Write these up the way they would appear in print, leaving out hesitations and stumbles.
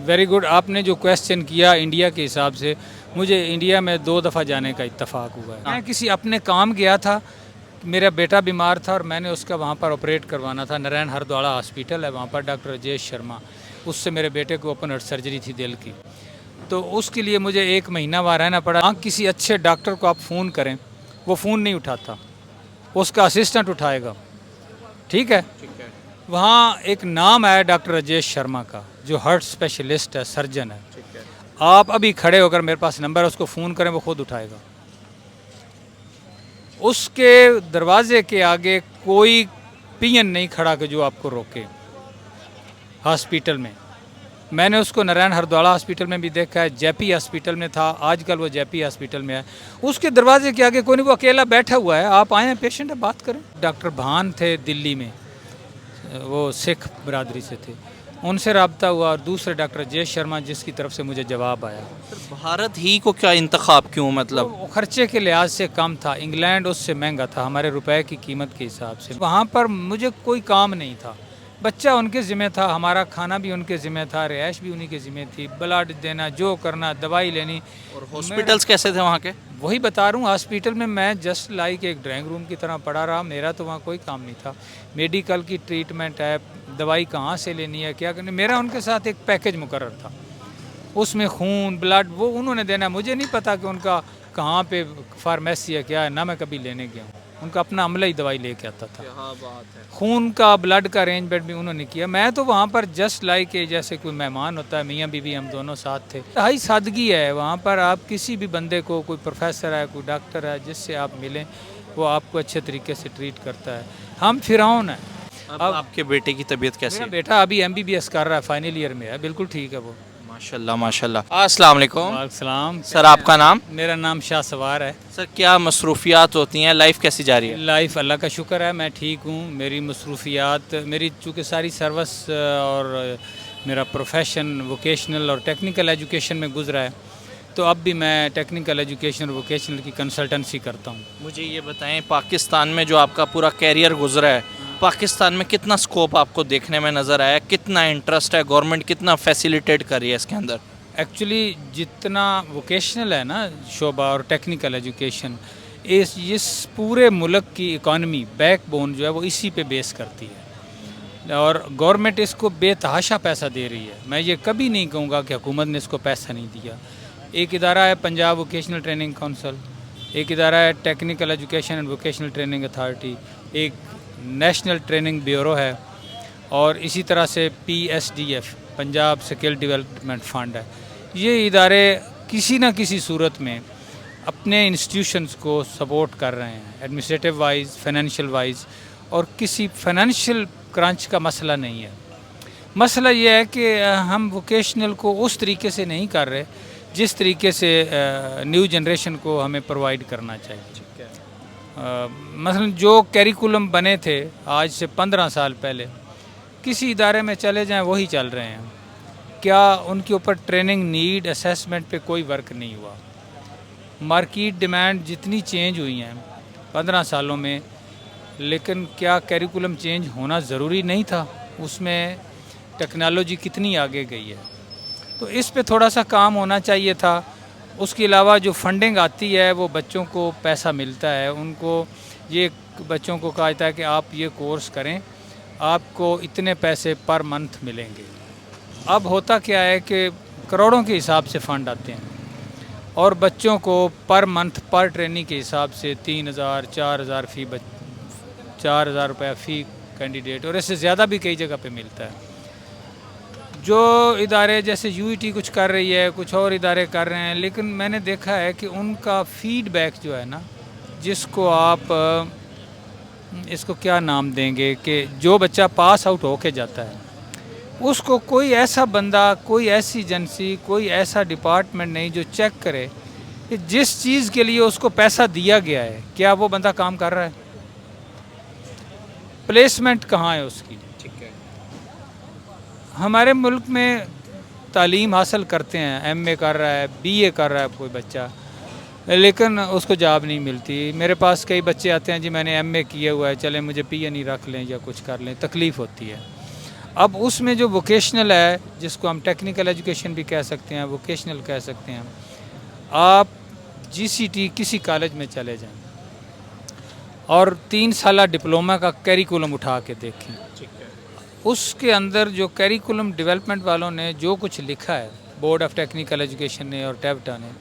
Very good. आपने जो question किया इंडिया के हिसाब से, मुझे इंडिया में 2 दफ़ा जाने का इत्तेफाक हुआ है। मैं किसी अपने काम गया था, मेरा बेटा बीमार था और मैंने उसका वहाँ पर ऑपरेट करवाना था। नारायण हरदौला हॉस्पिटल है, वहाँ पर डॉक्टर राजेश शर्मा, उससे मेरे बेटे को ओपन हार्ट सर्जरी थी दिल की, तो उसके लिए मुझे 1 महीना वहाँ रहना पड़ा। हाँ, किसी अच्छे डॉक्टर को आप फ़ोन करें, वो फ़ोन नहीं उठाता, उसका असिस्टेंट उठाएगा, ठीक है। वहाँ एक नाम है डॉक्टर राजेश शर्मा का, जो हार्ट स्पेशलिस्ट है, सर्जन है। आप अभी खड़े होकर, मेरे पास नंबर है, उसको फ़ोन करें, वो खुद उठाएगा। उसके दरवाजे के आगे कोई पियन नहीं खड़ा कि जो आपको रोके हॉस्पिटल में। मैंने उसको नारायण हरदौला हॉस्पिटल में भी देखा है, जेपी हॉस्पिटल में था, आजकल वो जेपी हॉस्पिटल में है। उसके दरवाजे के आगे कोई नहीं, वो अकेला बैठा हुआ है। आप आए हैं, पेशेंट है, बात करें। डॉक्टर भान थे दिल्ली में, वो सिख बरादरी से थे, उनसे रब्ता हुआ, और दूसरे डॉक्टर राजेश शर्मा, जिसकी तरफ से मुझे जवाब आया। भारत ही को क्या इंतखाब क्यों, मतलब? वो खर्चे के लिहाज से कम था, इंग्लैंड उससे महंगा था हमारे रुपए की कीमत के हिसाब से। वहाँ पर मुझे कोई काम नहीं था, बच्चा उनके ज़िम्मे था, हमारा खाना भी उनके ज़िम्मे था, रिहाइश भी उन्हीं के ज़िम्मे थी, ब्लड देना, जो करना, दवाई लेनी। और हॉस्पिटल्स कैसे थे वहाँ के? वही बता रहा हूँ, हॉस्पिटल में मैं जस्ट लाइक एक ड्राइंग रूम की तरह पड़ा रहा, मेरा तो वहाँ कोई काम नहीं था। मेडिकल की ट्रीटमेंट है, दवाई कहाँ से लेनी है, क्या करनी, मेरा उनके साथ एक पैकेज मुकर्रर था, उसमें खून ब्लड वो उन्होंने देना। मुझे नहीं पता कि उनका कहाँ पे फार्मेसी है, क्या है, ना मैं कभी लेने गया हूँ। उनका अपना अमला ही दवाई लेके आता था। क्या बात है। खून का, ब्लड का अरेंजमेंट भी उन्होंने किया। मैं तो वहाँ पर जस्ट लाइक जैसे कोई मेहमान होता है, मियाँ बीवी हम दोनों साथ थे। हाई सादगी है वहाँ पर। आप किसी भी बंदे को, कोई प्रोफेसर है, कोई डॉक्टर है, जिससे आप मिलें, वो आपको अच्छे तरीके से ट्रीट करता है। हम फिरौन हैं। अब आपके बेटे की तबीयत कैसी मेरा है? बेटा अभी MBBS कर रहा है, फाइनल ईयर में है, बिल्कुल ठीक है वो। माशाल्लाह माशाल्लाह। अस्सलाम वालेकुम वालेकुम सर, आपका नाम? मेरा नाम शाह सवार है। सर, क्या मसरूफियात होती हैं, लाइफ कैसी जा रही है? लाइफ अल्लाह का शुक्र है, मैं ठीक हूँ। मेरी मसरूफियात, मेरी चूँकि सारी सर्विस और मेरा प्रोफेशन वोकेशनल और टेक्निकल एजुकेशन में गुजरा है, तो अब भी मैं टेक्निकल एजुकेशन और वोकेशनल की कंसल्टेंसी करता हूँ। मुझे ये बताएं, पाकिस्तान में जो आपका पूरा कैरियर गुजरा है, पाकिस्तान में कितना स्कोप आपको देखने में नज़र आया, कितना इंटरेस्ट है, गवर्नमेंट कितना फैसिलिटेट कर रही है इसके अंदर? एक्चुअली जितना वोकेशनल है ना शोबा और टेक्निकल एजुकेशन, इस पूरे मुल्क की इकॉनमी बैकबोन जो है वो इसी पे बेस करती है, और गवर्नमेंट इसको बेतहाशा पैसा दे रही है। मैं ये कभी नहीं कहूँगा कि हुकूमत ने इसको पैसा नहीं दिया। एक इदारा है पंजाब वोकेशनल ट्रेनिंग काउंसिल, एक इदारा है technical education and vocational training authority, एक नेशनल ट्रेनिंग ब्यूरो है, और इसी तरह से PSDF Punjab skill development fund है। ये इदारे किसी न किसी सूरत में अपने इंस्टीट्यूशंस को सपोर्ट कर रहे हैं, एडमिनिस्ट्रेटिव वाइज, फाइनेंशियल वाइज, और किसी फाइनेंशियल क्रंच का मसला नहीं है। मसला ये है कि हम वोकेशनल को उस तरीके से नहीं कर रहे जिस तरीके से न्यू जनरेशन को हमें प्रोवाइड करना चाहिए। मसलन जो कैरिकुलम बने थे आज से 15 साल पहले, किसी इदारे में चले जाएं वही चल रहे हैं। क्या उनके ऊपर ट्रेनिंग नीड असेसमेंट पे कोई वर्क नहीं हुआ? मार्केट डिमांड जितनी चेंज हुई हैं 15 सालों में, लेकिन क्या कैरिकुलम चेंज होना ज़रूरी नहीं था? उसमें टेक्नोलॉजी कितनी आगे गई है, तो इस पे थोड़ा सा काम होना चाहिए था। उसके अलावा जो फंडिंग आती है, वो बच्चों को पैसा मिलता है, उनको ये बच्चों को कहा जाता है कि आप ये कोर्स करें, आपको इतने पैसे पर मंथ मिलेंगे। अब होता क्या है कि करोड़ों के हिसाब से फ़ंड आते हैं, और बच्चों को पर मंथ पर ट्रेनिंग के हिसाब से 3000 4000 फ़ी 4000 रुपये फ़ी कैंडिडेट, और इससे ज़्यादा भी कई जगह पे मिलता है। जो इदारे जैसे UET कुछ कर रही है, कुछ और इदारे कर रहे हैं, लेकिन मैंने देखा है कि उनका फीडबैक जो है ना, जिसको आप इसको क्या नाम देंगे, कि जो बच्चा पास आउट होके जाता है उसको कोई ऐसा बंदा, कोई ऐसी एजेंसी, कोई ऐसा डिपार्टमेंट नहीं जो चेक करे कि जिस चीज़ के लिए उसको पैसा दिया गया है क्या वो बंदा काम कर रहा है, प्लेसमेंट कहाँ है उसकी। ठीक है। हमारे मुल्क में तालीम हासिल करते हैं, MA कर रहा है, BA कर रहा है कोई बच्चा, लेकिन उसको जॉब नहीं मिलती। मेरे पास कई बच्चे आते हैं, जी मैंने MA किया हुआ है, चले मुझे PNE रख लें या कुछ कर लें, तकलीफ़ होती है। अब उसमें जो वोकेशनल है, जिसको हम टेक्निकल एजुकेशन भी कह सकते हैं, वोकेशनल कह सकते हैं, आप जीसीटी किसी कॉलेज में चले जाएं और 3 साल डिप्लोमा का कैरिकुलम उठा के देखें, उसके अंदर जो कैरिकुलम डेवलपमेंट वालों ने जो कुछ लिखा है, बोर्ड ऑफ टेक्निकल एजुकेशन ने और टेबटा ने,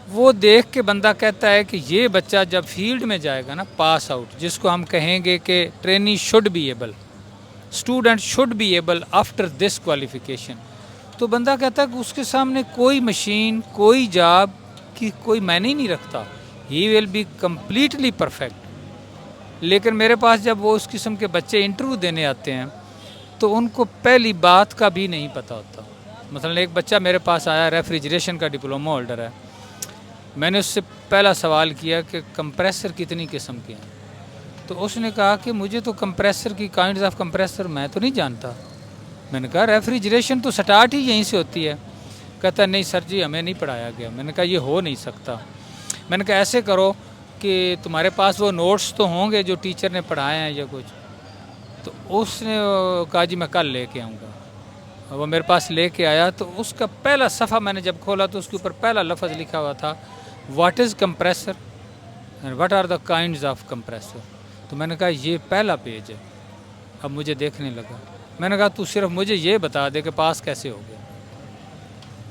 वो देख के बंदा कहता है कि ये बच्चा जब फील्ड में जाएगा ना, पास आउट, जिसको हम कहेंगे कि trainee should be able, student should be able after this qualification, तो बंदा कहता है कि उसके सामने कोई मशीन, कोई जॉब की कोई मायने ही नहीं रखता, he will be completely perfect. लेकिन मेरे पास जब वो उस किस्म के बच्चे इंटरव्यू देने आते हैं तो उनको पहली बात का भी नहीं पता होता। मतलब एक बच्चा मेरे पास आया, रेफ्रिजरेशन का डिप्लोमा होल्डर है, मैंने उससे पहला सवाल किया कि कंप्रेसर कितनी किस्म के हैं, तो उसने कहा कि मुझे तो कंप्रेसर की काइंड्स ऑफ कंप्रेसर मैं तो नहीं जानता। मैंने कहा रेफ्रिजरेशन तो स्टार्ट ही यहीं से होती है। कहता नहीं सर जी हमें नहीं पढ़ाया गया। मैंने कहा ये हो नहीं सकता। मैंने कहा ऐसे करो कि तुम्हारे पास वो नोट्स तो होंगे जो टीचर ने पढ़ाए हैं या कुछ, तो उसने कहा जी मैं कल लेके आऊँगा। वो मेरे पास लेके आया तो उसका पहला सफ़ा मैंने जब खोला तो उसके ऊपर पहला लफ्ज़ लिखा हुआ था, what is compressor and what are the kinds of compressor. तो मैंने कहा ये पहला पेज है। अब मुझे देखने लगा, मैंने कहा तू सिर्फ मुझे ये बता दे कि पास कैसे हो गया।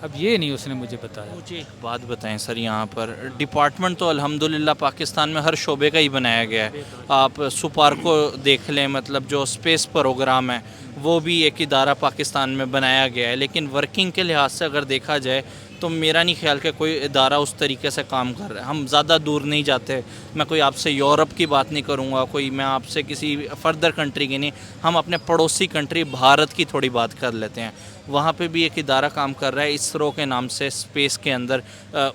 अब ये नहीं उसने मुझे बताया। मुझे एक बात बताएं सर, यहाँ पर डिपार्टमेंट तो अल्हम्दुलिल्लाह पाकिस्तान में हर शोबे का ही बनाया गया है। आप सुपार को देख लें, मतलब जो स्पेस प्रोग्राम है वो भी एक इदारा पाकिस्तान में बनाया गया है, लेकिन वर्किंग के लिहाज से अगर देखा जाए तो मेरा नहीं ख्याल कि कोई इदारा उस तरीके से काम कर रहा है। हम ज़्यादा दूर नहीं जाते, मैं कोई आपसे यूरोप की बात नहीं करूँगा, कोई मैं आपसे किसी फर्दर कंट्री की नहीं, हम अपने पड़ोसी कंट्री भारत की थोड़ी बात कर लेते हैं। वहाँ पे भी एक इदारा काम कर रहा है इसरो के नाम से, स्पेस के अंदर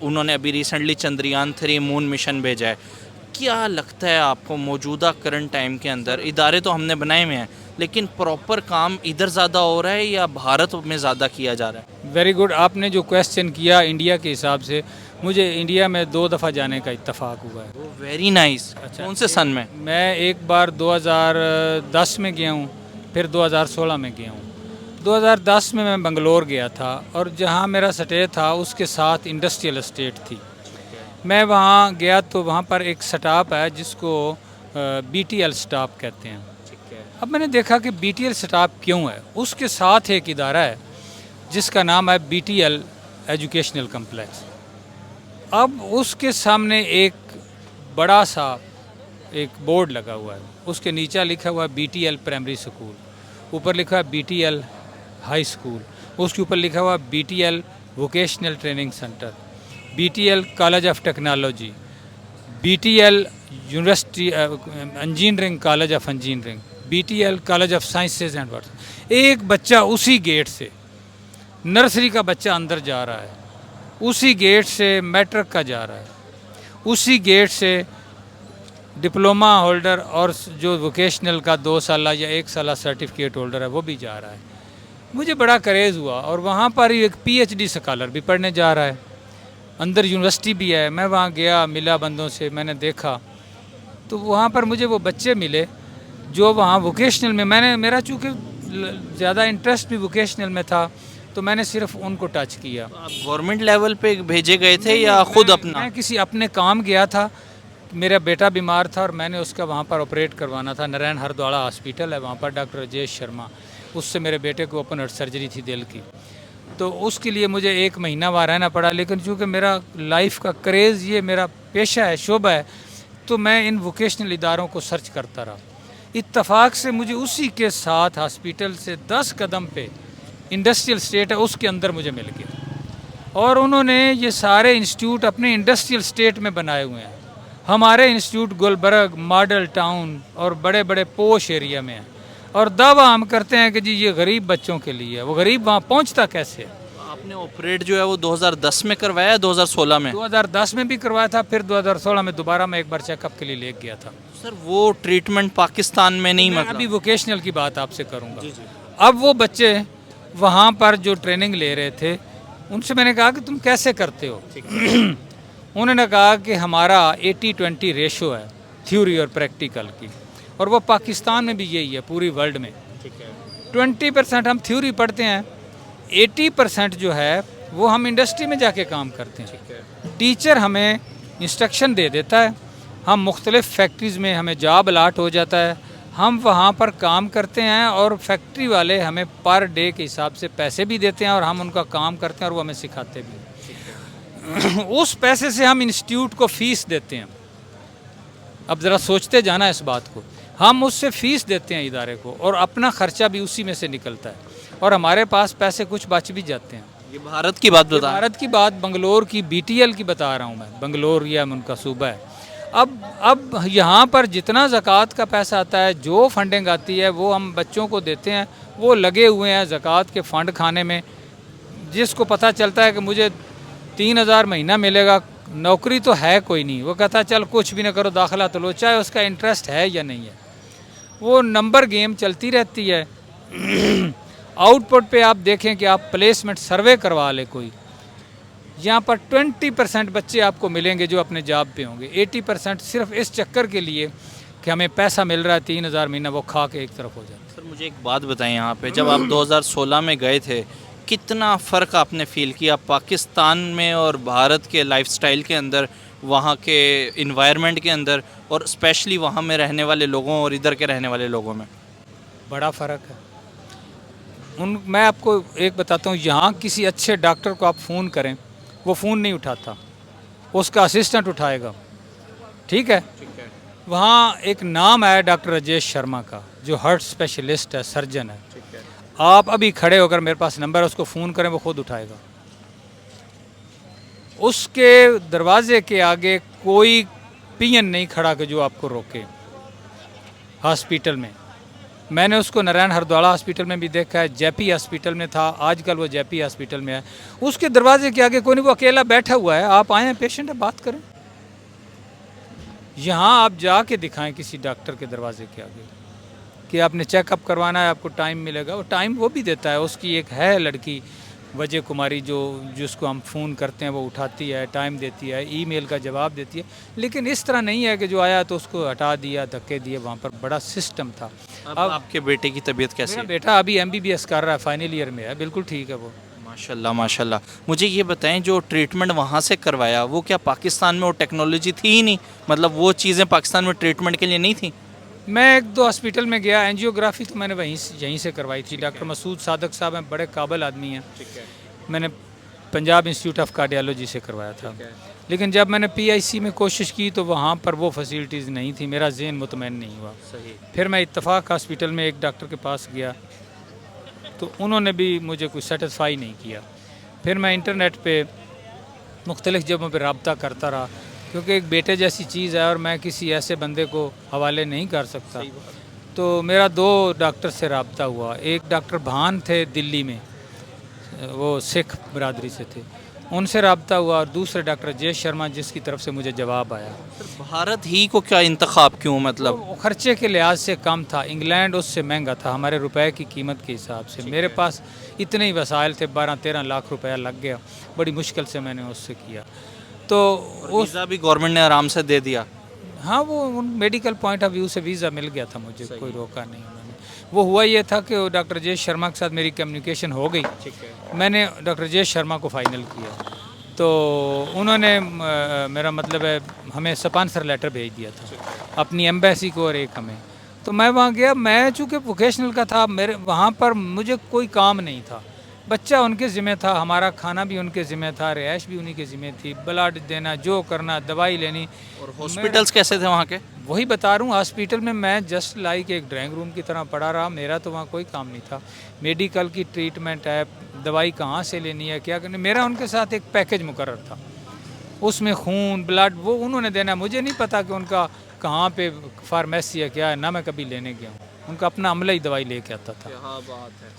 उन्होंने अभी रिसेंटली चंद्रयान 3 मून मिशन भेजा है। क्या लगता है आपको मौजूदा करंट टाइम के अंदर, इदारे तो हमने बनाए हुए हैं लेकिन प्रॉपर काम इधर ज़्यादा हो रहा है या भारत में ज़्यादा किया जा रहा है? वेरी गुड, आपने जो क्वेश्चन किया इंडिया के हिसाब से, मुझे इंडिया में 2 दफ़ा जाने का इत्तेफाक हुआ है। Very nice. अच्छा, कौन से सन में? मैं एक बार 2010 में गया हूँ, फिर 2016 में गया हूँ। 2010 में मैं बंगलोर गया था और जहाँ मेरा स्टे था उसके साथ इंडस्ट्रियल एस्टेट थी। मैं वहाँ गया तो वहाँ पर एक स्टाफ है जिसको BTL स्टाफ कहते हैं। अब मैंने देखा कि BTL स्टाफ क्यों है, उसके साथ एक इदारा है जिसका नाम है BTL एजुकेशनल कम्प्लेक्स। अब उसके सामने एक बड़ा सा एक बोर्ड लगा हुआ है, उसके नीचे लिखा हुआ है BTL प्राइमरी स्कूल, ऊपर लिखा है BTL हाई स्कूल, उसके ऊपर लिखा हुआ BTL vocational training centre, BTL college of technology, BTL university engineering college of engineering, BTL college of sciences and arts. एक बच्चा उसी गेट से, नर्सरी का बच्चा अंदर जा रहा है, उसी गेट से मैट्रिक का जा रहा है, उसी गेट से डिप्लोमा होल्डर और जो वोकेशनल का 2 साल या 1 साल सर्टिफिकेट होल्डर है वो भी जा रहा है। मुझे बड़ा क्रेज़ हुआ और वहाँ पर एक PhD स्कॉलर भी पढ़ने जा रहा है, अंदर यूनिवर्सिटी भी है। मैं वहाँ गया, मिला बंदों से, मैंने देखा तो वहाँ पर मुझे वो बच्चे मिले जो वहाँ वोकेशनल में, मेरा चूँकि ज़्यादा इंटरेस्ट भी वोकेशनल में था तो मैंने सिर्फ उनको टच किया। आप गवर्नमेंट लेवल पे भेजे गए थे या खुद अपना? मैं किसी अपने काम गया था, मेरा बेटा बीमार था और मैंने उसका वहाँ पर ऑपरेट करवाना था। नारायण हरद्वाड़ा हॉस्पिटल है वहाँ पर, डॉक्टर राजेश शर्मा, उससे मेरे बेटे को ओपन हार्ट सर्जरी थी दिल की, तो उसके लिए मुझे 1 महीना वहाँ रहना पड़ा। लेकिन चूँकि मेरा लाइफ का क्रेज़, ये मेरा पेशा है, शोबा है, तो मैं इन वोकेशनल इदारों को सर्च करता रहा। इत्तफाक से मुझे उसी के साथ हॉस्पिटल से 10 कदम पे इंडस्ट्रियल स्टेट है, उसके अंदर मुझे मिल गया। और उन्होंने ये सारे इंस्टीट्यूट अपने इंडस्ट्रियल स्टेट में बनाए हुए हैं। हमारे इंस्टीट्यूट गुलबर्ग, मॉडल टाउन और बड़े बड़े पोश एरिया में हैं। और दावा हम करते हैं कि जी ये गरीब बच्चों के लिए है। वो गरीब वहाँ पहुँचता कैसे? आपने ऑपरेट जो है वो 2010 में करवाया, 2016 में? 2010 में भी करवाया था, फिर 2016 में दोबारा मैं एक बार चेकअप के लिए ले गया था। सर वो ट्रीटमेंट पाकिस्तान में नहीं, मैं मतलब अभी वोकेशनल की बात आपसे करूँगा। अब वो बच्चे वहाँ पर जो ट्रेनिंग ले रहे थे, उनसे मैंने कहा कि तुम कैसे करते हो? उन्होंने कहा कि हमारा 80-20 रेशो है थ्योरी और प्रैक्टिकल की, और वो पाकिस्तान में भी यही है, पूरी वर्ल्ड में। ठीक है। 20% हम थ्योरी पढ़ते हैं, 80% जो है वो हम इंडस्ट्री में जाके काम करते हैं। टीचर हमें इंस्ट्रक्शन दे देता है, हम मुख्तलिफ़ फैक्ट्रीज़ में हमें जॉब अलाट हो जाता है, हम वहाँ पर काम करते हैं और फैक्ट्री वाले हमें पर डे के हिसाब से पैसे भी देते हैं और हम उनका काम करते हैं और वो हमें सिखाते भी हैं। उस पैसे से हम इंस्टीट्यूट को फ़ीस देते हैं। अब ज़रा सोचते जाना इस बात को, हम उससे फ़ीस देते हैं इदारे को और अपना ख़र्चा भी उसी में से निकलता है और हमारे पास पैसे कुछ बच भी जाते हैं। ये भारत की बात बता, भारत की बात, बंगलोर की BTL की बता रहा हूँ मैं, बंगलोर या उनका सूबा है। अब यहाँ पर जितना ज़कात का पैसा आता है, जो फंडिंग आती है वो हम बच्चों को देते हैं, वो लगे हुए हैं ज़कात के फ़ंड खाने में। जिसको पता चलता है कि मुझे 3000 महीना मिलेगा, नौकरी तो है कोई नहीं, वो कहता है चल कुछ भी ना करो दाखिला तो लो, चाहे उसका इंटरेस्ट है या नहीं है, वो नंबर गेम चलती रहती है। आउटपुट पे आप देखें कि आप प्लेसमेंट सर्वे करवा ले कोई, यहाँ पर 20% बच्चे आपको मिलेंगे जो अपने जॉब पे होंगे, 80% सिर्फ इस चक्कर के लिए कि हमें पैसा मिल रहा है 3000 महीना, वो खा के एक तरफ हो जाता है। सर मुझे एक बात बताएं, यहाँ पे जब आप 2016 में गए थे, कितना फ़र्क आपने फ़ील किया पाकिस्तान में और भारत के लाइफस्टाइल के अंदर, वहाँ के इन्वायरमेंट के अंदर, और स्पेशली वहाँ में रहने वाले लोगों और इधर के रहने वाले लोगों में? बड़ा फ़र्क है। मैं आपको एक बताता हूँ, यहाँ किसी अच्छे डॉक्टर को आप फ़ोन करें, वो फ़ोन नहीं उठाता, उसका असिस्टेंट उठाएगा, ठीक है। वहाँ एक नाम है डॉक्टर राजेश शर्मा का, जो हार्ट स्पेशलिस्ट है, सर्जन है। आप अभी खड़े होकर, मेरे पास नंबर है, उसको फ़ोन करें, वो खुद उठाएगा। उसके दरवाजे के आगे कोई पियन नहीं खड़ा कि जो आपको रोके। हॉस्पिटल में मैंने उसको नारायण हरदौला हॉस्पिटल में भी देखा है, जेपी हॉस्पिटल में था, आजकल वो जेपी हॉस्पिटल में है। उसके दरवाजे के आगे कोई नहीं, वो अकेला बैठा हुआ है। आप आए हैं, पेशेंट है, बात करें। यहाँ आप जाके दिखाएं किसी डॉक्टर के दरवाजे के आगे कि आपने चेकअप करवाना है, आपको टाइम मिलेगा, वो टाइम वो भी देता है। उसकी एक है लड़की वजह कुमारी, जिसको हम फ़ोन करते हैं, वो उठाती है, टाइम देती है, ईमेल का जवाब देती है। लेकिन इस तरह नहीं है कि जो आया तो उसको हटा दिया, धक्के दिए। वहाँ पर बड़ा सिस्टम था। अब आपके बेटे की तबीयत कैसी मेरा है? बेटा अभी MBBS कर रहा है, फाइनल ईयर में है, बिल्कुल ठीक है वो। माशाल्लाह माशाल्लाह। मुझे ये बताएं, जो ट्रीटमेंट वहाँ से करवाया, वो क्या पाकिस्तान में वो टेक्नोलॉजी थी ही नहीं? मतलब वो चीज़ें पाकिस्तान में ट्रीटमेंट के लिए नहीं थी? मैं 1-2 हॉस्पिटल में गया, एंजियोग्राफी तो मैंने यहीं से करवाई थी। डॉक्टर मसूद सादक साहब हैं, बड़े काबिल आदमी हैं। मैंने पंजाब इंस्टीट्यूट ऑफ कार्डियोलॉजी से करवाया था। लेकिन जब मैंने PIC में कोशिश की तो वहाँ पर वो फैसिलिटीज़ नहीं थी, मेरा ज़हन मुतमईन नहीं हुआ। फिर मैं इत्तफाक हॉस्पिटल में एक डॉक्टर के पास गया तो उन्होंने भी मुझे कुछ सेटिस्फाई नहीं किया। फिर मैं इंटरनेट पे मुख्तलिफ़ जगहों पे रब्ता करता रहा, क्योंकि एक बेटे जैसी चीज़ है और मैं किसी ऐसे बंदे को हवाले नहीं कर सकता। तो मेरा 2 डॉक्टर से रब्ता हुआ। एक डॉक्टर भान थे दिल्ली में, वो सिख बरादरी से थे, उनसे रब्ता हुआ, और दूसरे डॉक्टर राजेश शर्मा, जिसकी तरफ से मुझे जवाब आया। भारत ही को क्या इंतखाब क्यों? मतलब वो खर्चे के लिहाज से कम था, इंग्लैंड उससे महंगा था हमारे रुपए की कीमत के हिसाब से। मेरे पास इतने ही वसाइल थे, 12-13 लाख रुपया लग गया, बड़ी मुश्किल से मैंने उससे किया। तो वीज़ा भी गवर्नमेंट ने आराम से दे दिया। हाँ, वो मेडिकल पॉइंट ऑफ व्यू से वीज़ा मिल गया था मुझे, कोई रोका नहीं उन्होंने। वो हुआ ये था कि डॉक्टर राजेश शर्मा के साथ मेरी कम्युनिकेशन हो गई, मैंने डॉक्टर राजेश शर्मा को फ़ाइनल किया, तो उन्होंने मेरा मतलब है हमें स्पॉन्सर लेटर भेज दिया था, अपनी एम्बेसी को और एक हमें। तो मैं वहाँ गया, मैं चूँकि वोकेशनल का था, मेरे वहाँ पर मुझे कोई काम नहीं था, बच्चा उनके ज़िम्मे था, हमारा खाना भी उनके ज़िम्मे था, रिहाइश भी उन्हीं के ज़िम्मे थी, ब्लड देना, जो करना, दवाई लेनी। और हॉस्पिटल्स कैसे थे वहाँ के? वही बता रहा हूँ, हॉस्पिटल में मैं जस्ट लाइक एक ड्राइंग रूम की तरह पड़ा रहा, मेरा तो वहाँ कोई काम नहीं था। मेडिकल की ट्रीटमेंट है, दवाई कहाँ से लेनी है, क्या करनी, मेरा उनके साथ एक पैकेज मुकर्रर था, उसमें खून ब्लड वो उन्होंने देना। मुझे नहीं पता कि उनका कहाँ पे फार्मेसी है, क्या है, ना मैं कभी लेने गया हूँ, उनका अपना अमला ही दवाई लेके आता था।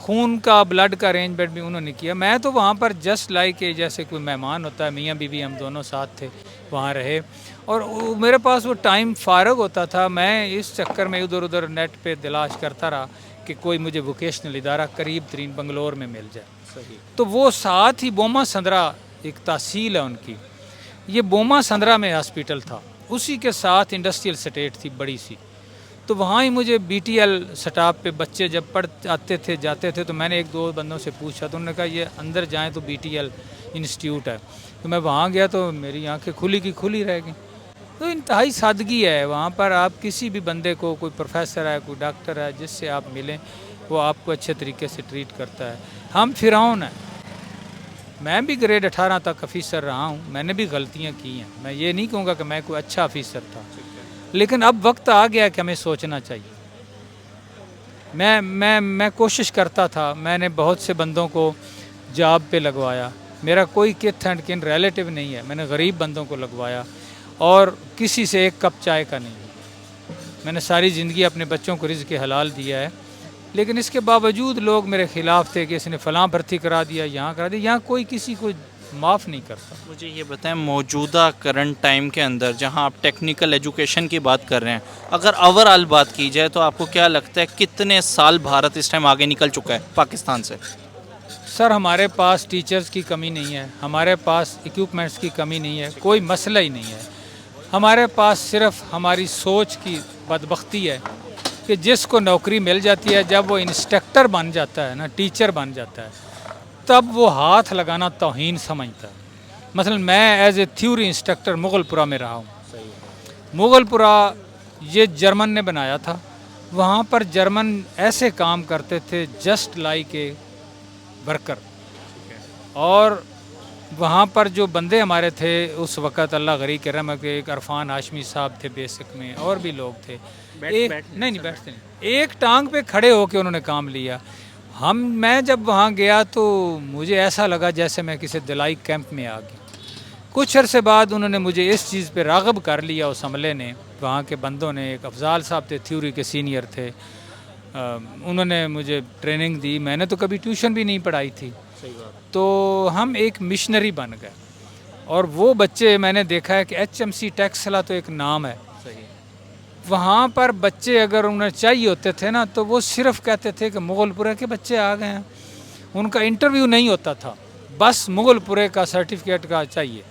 खून का ब्लड का अरेंजमेंट भी उन्होंने किया। मैं तो वहाँ पर जस्ट लाइक जैसे कोई मेहमान होता है, मियाँ बीवी हम दोनों साथ थे, वहाँ रहे, और मेरे पास वो टाइम फ़ारग होता था। मैं इस चक्कर में इधर उधर नेट पे तलाश करता रहा कि कोई मुझे वोकेशनल इदारा करीब तरीन बंगलोर में मिल जाए। तो वो साथ ही बोमा संद्रा एक तहसील है उनकी, ये बोमा संद्रा में हॉस्पिटल था, उसी के साथ इंडस्ट्रियल स्टेट थी बड़ी सी। तो वहाँ ही मुझे BTL स्टाफ पे बच्चे जब पढ़ आते थे जाते थे, तो मैंने एक दो बंदों से पूछा तो उन्होंने कहा ये अंदर जाएं तो BTL इंस्टीट्यूट है। तो मैं वहाँ गया तो मेरी आंखें खुली की खुली रह गई। तो इंतहाई सादगी है वहाँ पर। आप किसी भी बंदे को, कोई प्रोफेसर है, कोई डॉक्टर है, जिससे आप मिलें वो आपको अच्छे तरीके से ट्रीट करता है। हम फिरौन हैं। मैं भी ग्रेड 18 तक ऑफिसर रहा हूँ, मैंने भी गलतियाँ की हैं। मैं ये नहीं कहूँगा कि मैं कोई अच्छा ऑफिसर था, लेकिन अब वक्त आ गया कि हमें सोचना चाहिए। मैं कोशिश करता था, मैंने बहुत से बंदों को जॉब पे लगवाया। मेरा कोई किथ एंड किन रिलेटिव नहीं है, मैंने गरीब बंदों को लगवाया और किसी से एक कप चाय का नहीं। मैंने सारी ज़िंदगी अपने बच्चों को रिज़्क़ हलाल दिया है, लेकिन इसके बावजूद लोग मेरे ख़िलाफ़ थे कि इसने फ़लाँ भर्ती करा दिया, यहाँ करा दिया। यहाँ कोई किसी को माफ़ नहीं करता। मुझे ये बताएं, मौजूदा करंट टाइम के अंदर जहां आप टेक्निकल एजुकेशन की बात कर रहे हैं, अगर ओवरऑल बात की जाए तो आपको क्या लगता है कितने साल भारत इस टाइम आगे निकल चुका है पाकिस्तान से? सर, हमारे पास टीचर्स की कमी नहीं है, हमारे पास इक्विपमेंट्स की कमी नहीं है, कोई मसला ही नहीं है। हमारे पास सिर्फ हमारी सोच की बदबख्ती है कि जिसको नौकरी मिल जाती है, जब वो इंस्ट्रक्टर बन जाता है ना, टीचर बन जाता है, तब वो हाथ लगाना तौहीन समझता है। मसलन मैं as a theory instructor Mughalpura में रहा हूँ। मुगलपुरा ये जर्मन ने बनाया था। वहाँ पर जर्मन ऐसे काम करते थे जस्ट लाइक ए वर्कर। और वहाँ पर जो बंदे हमारे थे उस वक़्त, अल्लाह गरी के रहम के, एक अरफान हाशमी साहब थे बेसिक में, और भी लोग थे। नहीं बैठते नहीं, एक टांग पे खड़े होकर उन्होंने काम लिया। मैं जब वहाँ गया तो मुझे ऐसा लगा जैसे मैं किसी दिलाई कैंप में आ गया। कुछ अरसे बाद उन्होंने मुझे इस चीज़ पे राग़िब कर लिया, उस अमले ने, वहाँ के बंदों ने। एक अफजाल साहब थे, थ्योरी के सीनियर थे, उन्होंने मुझे ट्रेनिंग दी। मैंने तो कभी ट्यूशन भी नहीं पढ़ाई थी। तो हम एक मिशनरी बन गए। और वो बच्चे मैंने देखा है कि HMC टैक्सला तो एक नाम है। वहाँ पर बच्चे अगर उन्हें चाहिए होते थे ना, तो वो सिर्फ कहते थे कि मुगलपुरे के बच्चे आ गए हैं। उनका इंटरव्यू नहीं होता था, बस मुगलपुरे का सर्टिफिकेट का चाहिए।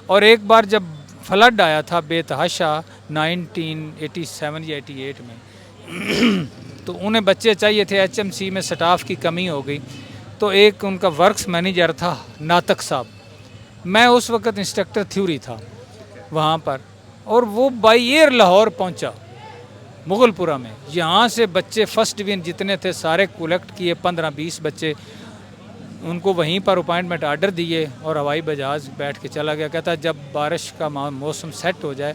और एक बार जब फ्लड आया था बेतहाशा 1987 या 88 में तो उन्हें बच्चे चाहिए थे। HMC में स्टाफ की कमी हो गई, तो एक उनका वर्क्स मैनेजर था नातक साहब। मैं उस वक़्त इंस्ट्रक्टर थ्योरी था वहाँ पर, और वो बाई एयर लाहौर पहुँचा मुगलपुरा में। यहाँ से बच्चे फर्स्ट डिवीज़न जितने थे सारे कलेक्ट किए, 15-20 बच्चे, उनको वहीं पर अपॉइंटमेंट आर्डर दिए और हवाई जहाज़ बैठ के चला गया। कहता जब बारिश का मौसम सेट हो जाए,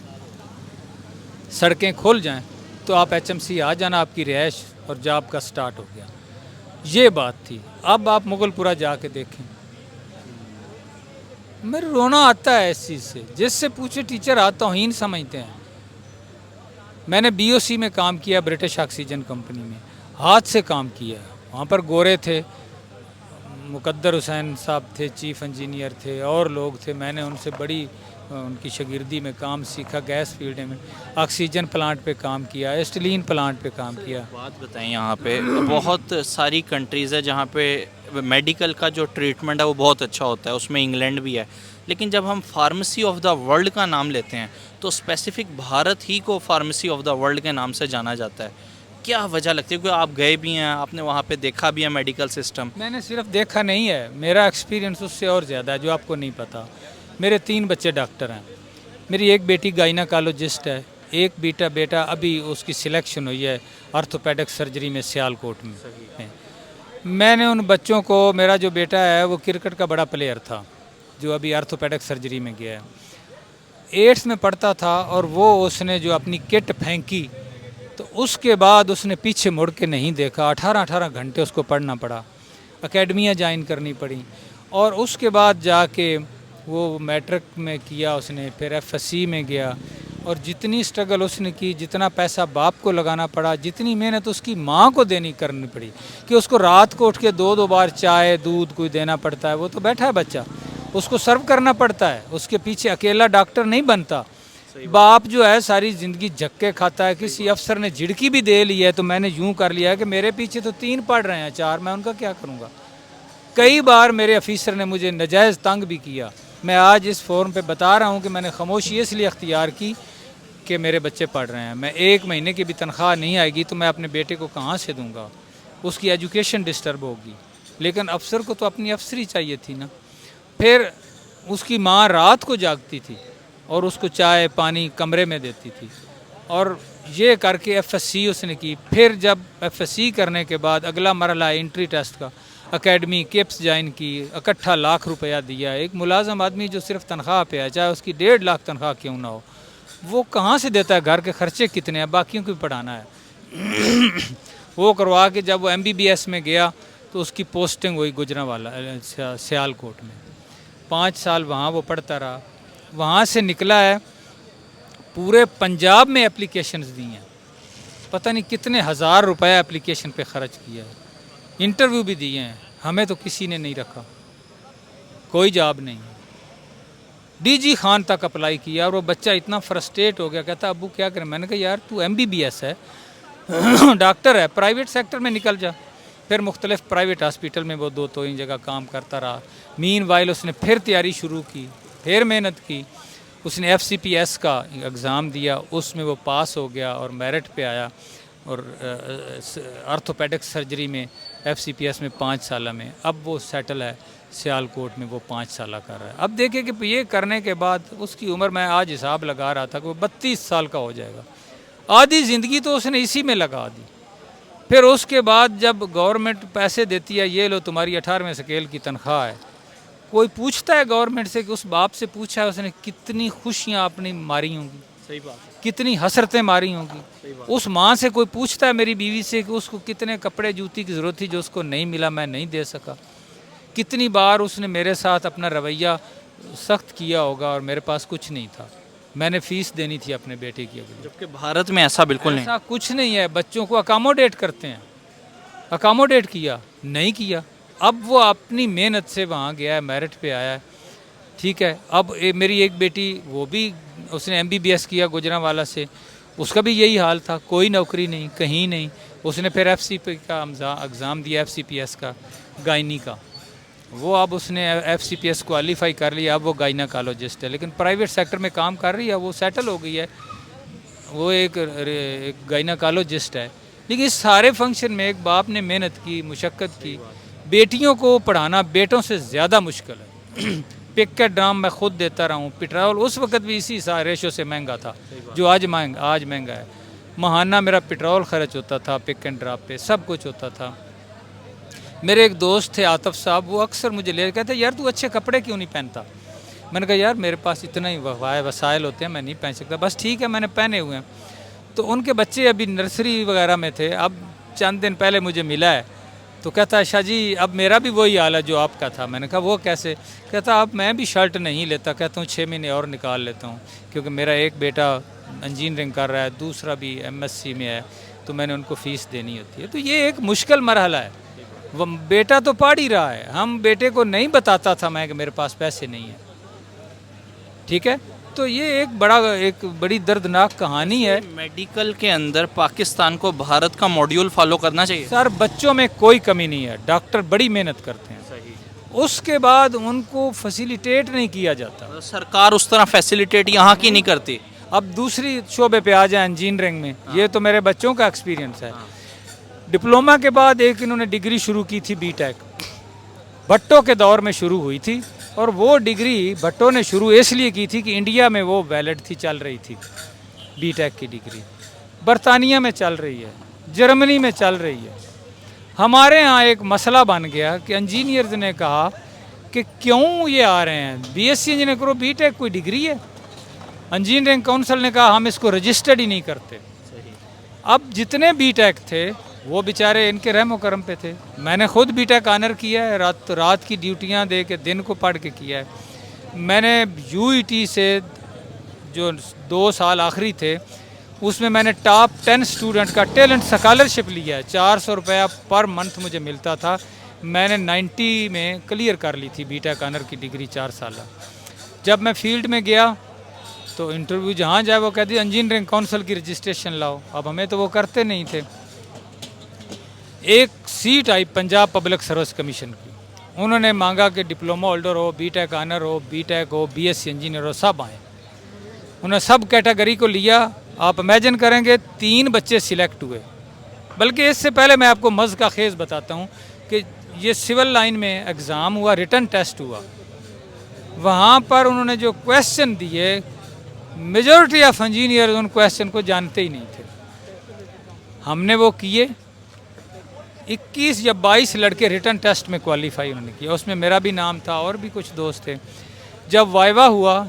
सड़कें खुल जाएं, तो आप HMC आ जाना, आपकी रिहाइश और जॉब का स्टार्ट हो गया। ये बात थी। अब आप मुगलपुरा जाके देखें, मेरे रोना आता है इस चीज़ से। जिससे पूछे टीचर तौहीन समझते हैं। मैंने BOC में काम किया, ब्रिटिश ऑक्सीजन कंपनी में, हाथ से काम किया। वहाँ पर गोरे थे, मुकद्दर हुसैन साहब थे, चीफ इंजीनियर थे, और लोग थे। मैंने उनसे बड़ी उनकी शागिर्दी में काम सीखा। गैस फील्ड में ऑक्सीजन प्लांट पे काम किया, एस्टिलीन प्लांट पे काम किया। बात बताएं, यहाँ पे बहुत सारी कंट्रीज़ है जहाँ पे मेडिकल का जो ट्रीटमेंट है वो बहुत अच्छा होता है, उसमें इंग्लैंड भी है। लेकिन जब हम फार्मेसी ऑफ द वर्ल्ड का नाम लेते हैं तो स्पेसिफिक भारत ही को फार्मेसी ऑफ द वर्ल्ड के नाम से जाना जाता है। क्या वजह लगती है? क्योंकि आप गए भी हैं, आपने वहाँ पे देखा भी है मेडिकल सिस्टम। मैंने सिर्फ देखा नहीं है, मेरा एक्सपीरियंस उससे और ज़्यादा है जो आपको नहीं पता। मेरे 3 बच्चे डॉक्टर हैं। मेरी एक बेटी गायनाकोलॉजिस्ट है, एक बेटा अभी उसकी सिलेक्शन हुई है ऑर्थोपेडिक सर्जरी में सियालकोट में। मैंने उन बच्चों को, मेरा जो बेटा है वो क्रिकेट का बड़ा प्लेयर था जो अभी ऑर्थोपेडिक सर्जरी में गया है। 8th में पढ़ता था और वो उसने जो अपनी किट फेंकी तो उसके बाद उसने पीछे मुड़ के नहीं देखा। 18 घंटे उसको पढ़ना पड़ा, अकेडमियाँ ज्वाइन करनी पड़ी, और उसके बाद जाके वो मैट्रिक में किया उसने, फिर FSC में गया। और जितनी स्ट्रगल उसने की, जितना पैसा बाप को लगाना पड़ा, जितनी मेहनत उसकी माँ को करनी पड़ी कि उसको रात को उठ के 2-2 बार चाय दूध कोई देना पड़ता है। वो तो बैठा है बच्चा, उसको सर्व करना पड़ता है, उसके पीछे अकेला डॉक्टर नहीं बनता। बाप जो है सारी ज़िंदगी झक्के खाता है। किसी अफसर ने झिड़की भी दे ली है तो मैंने यूँ कर लिया है कि मेरे पीछे तो 3 पढ़ रहे हैं, 4, मैं उनका क्या करूँगा। कई बार मेरे ऑफिसर ने मुझे नाजायज़ तंग भी किया। मैं आज इस फोरम पे बता रहा हूँ कि मैंने खामोशी इसलिए अख्तियार की कि के मेरे बच्चे पढ़ रहे हैं, मैं 1 महीने की भी तनख्वाह नहीं आएगी तो मैं अपने बेटे को कहाँ से दूंगा, उसकी एजुकेशन डिस्टर्ब होगी। लेकिन अफसर को तो अपनी अफसरी चाहिए थी ना। फिर उसकी माँ रात को जागती थी और उसको चाय पानी कमरे में देती थी, और ये करके FSC उसने की। फिर जब FSC करने के बाद अगला मरला एंट्री टेस्ट का, एकेडमी किप्स ज्वाइन की, इकट्ठा लाख रुपया दिया। एक मुलाजम आदमी जो सिर्फ तनख्वाह पे है, चाहे उसकी 1.5 लाख तनख्वाह क्यों ना हो, वो कहाँ से देता है? घर के खर्चे कितने हैं, बाकियों को भी पढ़ाना है। वो करवा के जब वो MBBS में गया तो उसकी पोस्टिंग हुई गुजरांवाला सियालकोट में। 5 साल वहाँ वो पढ़ता रहा। वहाँ से निकला है, पूरे पंजाब में एप्लीकेशंस दी हैं, पता नहीं कितने हज़ार रुपया एप्लीकेशन पे ख़र्च किया है, इंटरव्यू भी दिए हैं, हमें तो किसी ने नहीं रखा, कोई जॉब नहीं। DG खान तक अप्लाई किया और वो बच्चा इतना फ्रस्ट्रेट हो गया, कहता अबू क्या करें। मैंने कहा यार तू MBBS है, डॉक्टर है, प्राइवेट सेक्टर में निकल जा। फिर मुख्तलिफ प्राइवेट हॉस्पिटल में वो 2-3 जगह काम करता रहा। मीनवाइल उसने फिर तैयारी शुरू की, फिर मेहनत की। उसने FCPS का एग्ज़ाम दिया, उसमें वो पास हो गया और मेरिट पे आया, और आर्थोपेडिक सर्जरी में FCPS में 5 साल में। अब वो सेटल है सियालकोट में, वो 5 साल कर रहा है। अब देखिए कि ये करने के बाद उसकी उम्र, मैं आज हिसाब लगा रहा था कि वो 32 साल का हो जाएगा। आधी ज़िंदगी तो उसने इसी में लगा दी। फिर उसके बाद जब गवर्नमेंट पैसे देती है, ये लो तुम्हारी 18वें स्केल की तनख्वाह है, कोई पूछता है गवर्नमेंट से कि उस बाप से पूछा है उसने कितनी खुशियाँ अपनी मारी होंगी, सही बात, कितनी हसरतें मारी होंगी। उस माँ से कोई पूछता है मेरी बीवी से कि उसको कितने कपड़े जूती की ज़रूरत थी जो उसको नहीं मिला, मैं नहीं दे सका। कितनी बार उसने मेरे साथ अपना रवैया सख्त किया होगा और मेरे पास कुछ नहीं था, मैंने फ़ीस देनी थी अपने बेटे की अगली। जबकि भारत में ऐसा बिल्कुल नहीं, ऐसा कुछ नहीं है। बच्चों को अकामोडेट करते हैं, अकामोडेट किया नहीं किया। अब वो अपनी मेहनत से वहाँ गया है, मेरिट पे आया है, ठीक है। अब मेरी एक बेटी, वो भी उसने MBBS किया गुजरांवाला से, उसका भी यही हाल था, कोई नौकरी नहीं, कहीं नहीं। उसने फिर FCP का एग्ज़ाम दिया, FCPS का, गायनी का। वो अब उसने FCPS क्वालिफाई कर लिया, अब वो गायनाकोलॉजिस्ट है, लेकिन प्राइवेट सेक्टर में काम कर रही है, वो सेटल हो गई है, वो एक गायनाकोलॉजिस्ट है। लेकिन इस सारे फंक्शन में एक बाप ने मेहनत की, मुशक्क़त की। बेटियों को पढ़ाना बेटों से ज़्यादा मुश्किल है। पिक के ड्राम मैं खुद देता रहा हूँ। पेट्रोल उस वक्त भी इसी रेशो से महंगा था जो आज महंगा है। महाना मेरा पेट्रोल खर्च होता था, पिक एंड ड्रॉप पे सब कुछ होता था। मेरे एक दोस्त थे आतिफ साहब, वो अक्सर मुझे ले कहते यार तू अच्छे कपड़े क्यों नहीं पहनता। मैंने कहा यार मेरे पास इतना ही वसाइल होते हैं, मैं नहीं पहन सकता। बस ठीक है, मैंने पहने हुए हैं। तो उनके बच्चे अभी नर्सरी वगैरह में थे। अब चंद दिन पहले मुझे मिला है तो कहता है शाह जी अब मेरा भी वही हाल है जो आपका था। मैंने कहा वो कैसे? कहता अब मैं भी शर्ट नहीं लेता, कहता हूँ 6 महीने और निकाल लेता हूँ, क्योंकि मेरा एक बेटा इंजीनियरिंग कर रहा है, दूसरा भी MSc में है, तो मैंने उनको फ़ीस देनी होती है। तो ये एक मुश्किल मरहला है। वो बेटा तो पढ़ ही रहा है, हम बेटे को नहीं बताता था मैं कि मेरे पास पैसे नहीं है, ठीक है। तो ये एक बड़ी दर्दनाक कहानी है। मेडिकल के अंदर पाकिस्तान को भारत का मॉड्यूल फॉलो करना चाहिए। सर बच्चों में कोई कमी नहीं है, डॉक्टर बड़ी मेहनत करते हैं, सही। उसके बाद उनको फैसिलिटेट नहीं किया जाता। सरकार उस तरह फैसिलिटेट यहाँ की नहीं करती। अब दूसरी शोबे पे आ जाए, इंजीनियरिंग में, ये तो मेरे बच्चों का एक्सपीरियंस है। डिप्लोमा के बाद एक इन्होंने डिग्री शुरू की थी B.Tech, भट्टो के दौर में शुरू हुई थी, और वो डिग्री भट्टो ने शुरू इसलिए की थी कि इंडिया में वो वैलिड थी, चल रही थी B.Tech की डिग्री। बरतानिया में चल रही है, जर्मनी में चल रही है। हमारे यहाँ एक मसला बन गया कि इंजीनियर्स ने कहा कि क्यों ये आ रहे हैं, BSc इंजीनियर करो, B.Tech कोई डिग्री है। इंजीनियरिंग काउंसिल ने कहा हम इसको रजिस्टर्ड ही नहीं करते। अब जितने B.Tech थे वो बेचारे इनके रहमो करम पे थे। मैंने खुद B.Tech ऑनर किया है, रात की ड्यूटियां दे के दिन को पढ़ के किया है। मैंने UET से जो 2 साल आखिरी थे उसमें मैंने टॉप 10 स्टूडेंट का टैलेंट स्कॉलरशिप लिया है, 400 रुपया पर मंथ मुझे मिलता था। मैंने 90 में क्लियर कर ली थी B.Tech ऑनर की डिग्री 4 साल। जब मैं फील्ड में गया तो इंटरव्यू जहाँ जाए वो कहती इंजीनियरिंग काउंसिल की रजिस्ट्रेशन लाओ। अब हमें तो वो करते नहीं थे। एक सीट आई पंजाब पब्लिक सर्विस कमीशन की, उन्होंने मांगा कि डिप्लोमा होल्डर हो, B.Tech ऑनर हो, B.Tech हो, BSc इंजीनियर हो, सब आए। उन्होंने सब कैटेगरी को लिया, आप इमेजिन करेंगे 3 बच्चे सिलेक्ट हुए। बल्कि इससे पहले मैं आपको मज़ का खेज़ बताता हूँ कि ये सिविल लाइन में एग्ज़ाम हुआ, रिटन टेस्ट हुआ, वहाँ पर उन्होंने जो क्वेश्चन दिए, मेजॉरिटी ऑफ इंजीनियर उन क्वेश्चन को जानते ही नहीं थे। हमने वो किए, 21 या 22 लड़के रिटन टेस्ट में क्वालिफाई उन्होंने किया, उसमें मेरा भी नाम था और भी कुछ दोस्त थे। जब वाइवा हुआ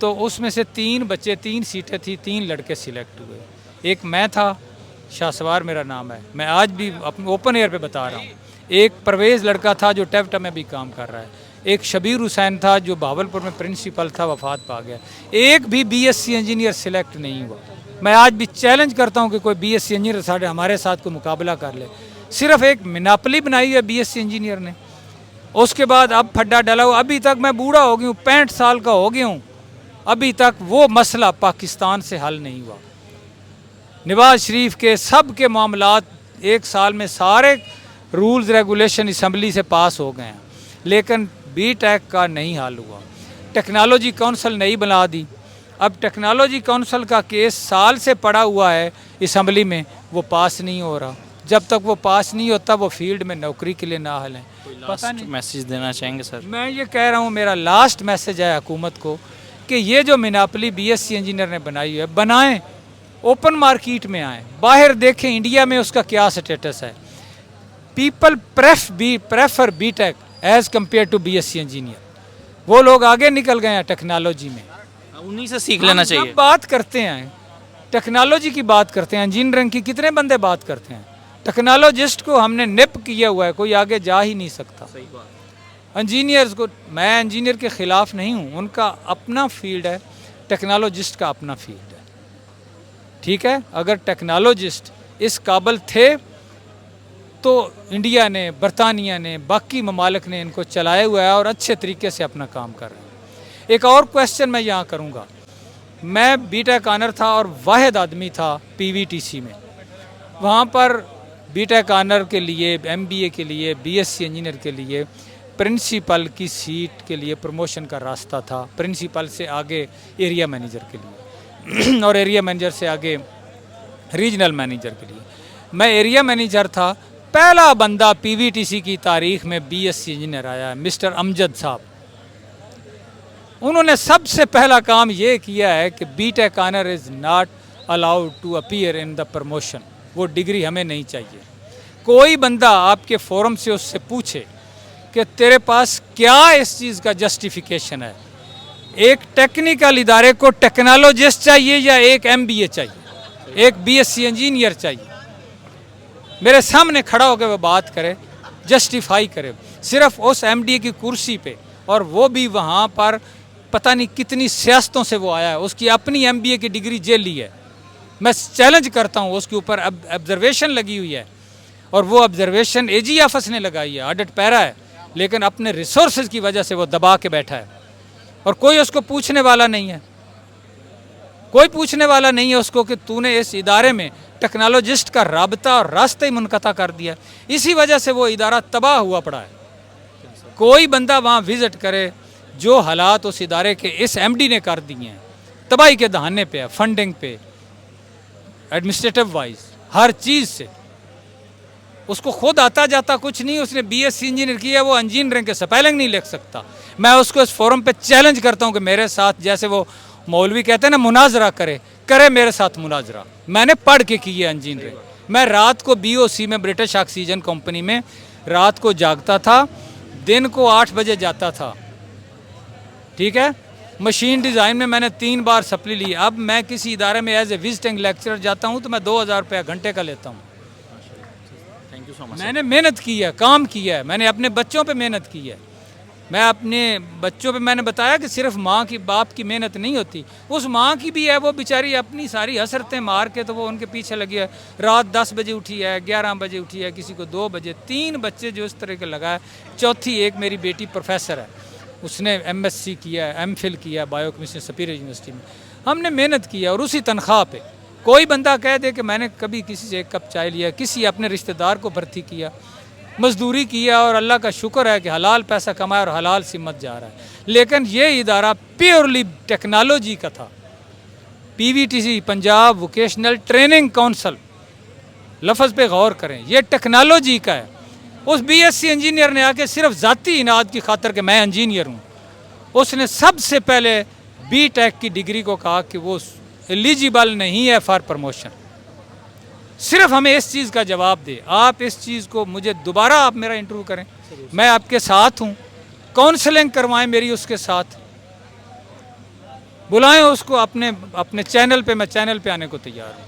तो उसमें से 3 बच्चे, 3 सीटें थी, 3 लड़के सिलेक्ट हुए। एक मैं था, शाहसवार मेरा नाम है, मैं आज भी अपने ओपन एयर पे बता रहा हूँ। एक परवेज़ लड़का था जो टेप्टा में भी काम कर रहा है। एक शबीर हुसैन था जो भावलपुर में प्रिंसिपल था, वफात पा गया। एक भी बीएससी इंजीनियर सिलेक्ट नहीं हुआ। मैं आज भी चैलेंज करता हूँ कि कोई बीएससी इंजीनियर हमारे साथ कोई मुकाबला कर ले। सिर्फ एक मिनापली बनाई है बीएससी इंजीनियर ने, उसके बाद अब फड्डा डाला हुआ। अभी तक मैं बूढ़ा हो गया हूँ, 65 साल का हो गया हूँ, अभी तक वो मसला पाकिस्तान से हल नहीं हुआ। नवाज शरीफ के सब के मामलात 1 साल में सारे रूल्स रेगुलेशन असम्बली से पास हो गए हैं, लेकिन बीटेक का नहीं हल हुआ। टेक्नोलॉजी काउंसिल नहीं बना दी। अब टेक्नोलॉजी काउंसिल का केस साल से पड़ा हुआ है असम्बली में, वो पास नहीं हो रहा। जब तक वो पास नहीं होता वो फील्ड में नौकरी के लिए ना हल है। पता नहीं मैसेज देना चाहेंगे सर? मैं ये कह रहा हूँ, मेरा लास्ट मैसेज है हुकूमत को कि ये जो मिनापली बीएससी इंजीनियर ने बनाई है, बनाएं, ओपन मार्केट में आएँ, बाहर देखें इंडिया में उसका क्या स्टेटस है। People prefer BTech as compare to BSc engineer. वो लोग आगे निकल गए हैं टेक्नोलॉजी में, उन्हीं से सीख लेना चाहिए। जब बात करते हैं टेक्नोलॉजी की, बात करते हैं इंजीनियरिंग की, कितने बंदे बात करते हैं। टेक्नोलॉजिस्ट को हमने निप किया हुआ है, कोई आगे जा ही नहीं सकता। सही बात। इंजीनियर्स को, मैं इंजीनियर के ख़िलाफ़ नहीं हूँ, उनका अपना फील्ड है, टेक्नोलॉजिस्ट का अपना फील्ड है। ठीक है, अगर टेक्नोलॉजिस्ट इस काबिल थे तो इंडिया ने, बरतानिया ने, बाकी ममालिक ने इनको चलाया हुआ है और अच्छे तरीके से अपना काम कर रहे हैं। एक और क्वेश्चन मैं यहाँ करूँगा। मैं बीटेक ऑनर था और वाहिद आदमी था पीवीटीसी में। वहाँ पर बीटेक ऑनर के लिए, एमबीए के लिए, बीएससी इंजीनियर के लिए प्रिंसिपल की सीट के लिए प्रमोशन का रास्ता था। प्रिंसिपल से आगे एरिया मैनेजर के लिए और एरिया मैनेजर से आगे रीजनल मैनेजर के लिए। मैं एरिया मैनेजर था। पहला बंदा पीवीटीसी की तारीख में बीएससी इंजीनियर आया है, मिस्टर अमजद साहब। उन्होंने सबसे पहला काम ये किया है कि BTech honour is not allowed to appear in the promotion. वो डिग्री हमें नहीं चाहिए। कोई बंदा आपके फोरम से उससे पूछे कि तेरे पास क्या इस चीज़ का जस्टिफिकेशन है। एक टेक्निकल इदारे को टेक्नोलॉजिस्ट चाहिए या एक एमबीए चाहिए, एक बीएससी इंजीनियर चाहिए। मेरे सामने खड़ा होकर वो बात करे, जस्टिफाई करे, सिर्फ उस एमडीए की कुर्सी पे, और वो भी वहाँ पर पता नहीं कितनी सियासतों से वो आया है, उसकी अपनी एमबीए की डिग्री जेल ली है। मैं चैलेंज करता हूँ, उसके ऊपर ऑब्जर्वेशन लगी हुई है और वो ऑब्जर्वेशन एजी ऑफिस ने लगाई है, ऑडिट पैरा है, लेकिन अपने रिसोर्सेज की वजह से वो दबा के बैठा है और कोई उसको पूछने वाला नहीं है। कोई पूछने वाला नहीं है उसको कि तूने इस इदारे में टेक्नोलॉजिस्ट का राबता और रास्ता ही मुनक़ता कर दिया। इसी वजह से वो इदारा तबाह हुआ पड़ा है। कोई बंदा वहाँ विज़िट करे, जो हालात उस इदारे के इस एमडी ने कर दिए हैं, तबाही के दहाने पे है, फंडिंग पे, एडमिनिस्ट्रेटिव वाइज, हर चीज़ से। उसको खुद आता जाता कुछ नहीं, उसने बीएससी इंजीनियर किया, वो इंजीनियरिंग के स्पेलिंग नहीं लिख सकता। मैं उसको इस फोरम पे चैलेंज करता हूँ कि मेरे साथ, जैसे वो मौलवी कहते हैं ना, मुनाजरा करे मेरे साथ मुनाजरा। मैंने पढ़ के की है इंजीनियरिंग। मैं रात को बीओसी में, ब्रिटिश ऑक्सीजन कंपनी में रात को जागता था, दिन को 8 बजे जाता था। ठीक है, मशीन डिज़ाइन में मैंने 3 बार सप्ली ली। अब मैं किसी इदारे में एज ए विजिटिंग लेक्चरर जाता हूँ तो मैं 2000 रुपया घंटे का लेता हूँ। Thank you so much. मैंने मेहनत की है, काम किया है, मैंने अपने बच्चों पे मेहनत की है। मैं अपने बच्चों पे, मैंने बताया कि सिर्फ माँ की, बाप की मेहनत नहीं होती, उस माँ की भी है। वो बेचारी अपनी सारी हसरतें मार के तो वो उनके पीछे लगी है। रात 10 बजे उठी है, 11 बजे उठी है, किसी को 2 बजे। 3 बच्चे जो इस तरह के लगा है। चौथी एक मेरी बेटी प्रोफेसर है, उसने एमएससी किया है, एमफिल किया है बायोकेमिस्ट्री सुपीरियर यूनिवर्सिटी में। हमने मेहनत की है और उसी तनख्वाह पे। कोई बंदा कह दे कि मैंने कभी किसी से 1 कप चाय लिया, किसी अपने रिश्तेदार को भर्ती किया, मजदूरी किया, और अल्लाह का शुक्र है कि हलाल पैसा कमाया और हलाल सिमत जा रहा है। लेकिन ये इदारा प्योरली टेक्नोलॉजी का था, PVTC Punjab vocational training council, लफ्ज़ पे गौर करें, ये टेक्नोलॉजी का है। उस BSc इंजीनियर ने आके सिर्फ ज़ाती इनाद की खातर कि मैं इंजीनियर हूँ, उसने सबसे पहले BTech की डिग्री को कहा कि वो एलिजिबल नहीं है फॉर प्रमोशन। सिर्फ हमें इस चीज़ का जवाब दे। आप इस चीज़ को मुझे दोबारा आप मेरा इंटरव्यू करें, मैं आपके साथ हूँ, काउंसलिंग करवाएं मेरी उसके साथ, बुलाएं उसको अपने चैनल पे, मैं चैनल पे आने को तैयार हूँ।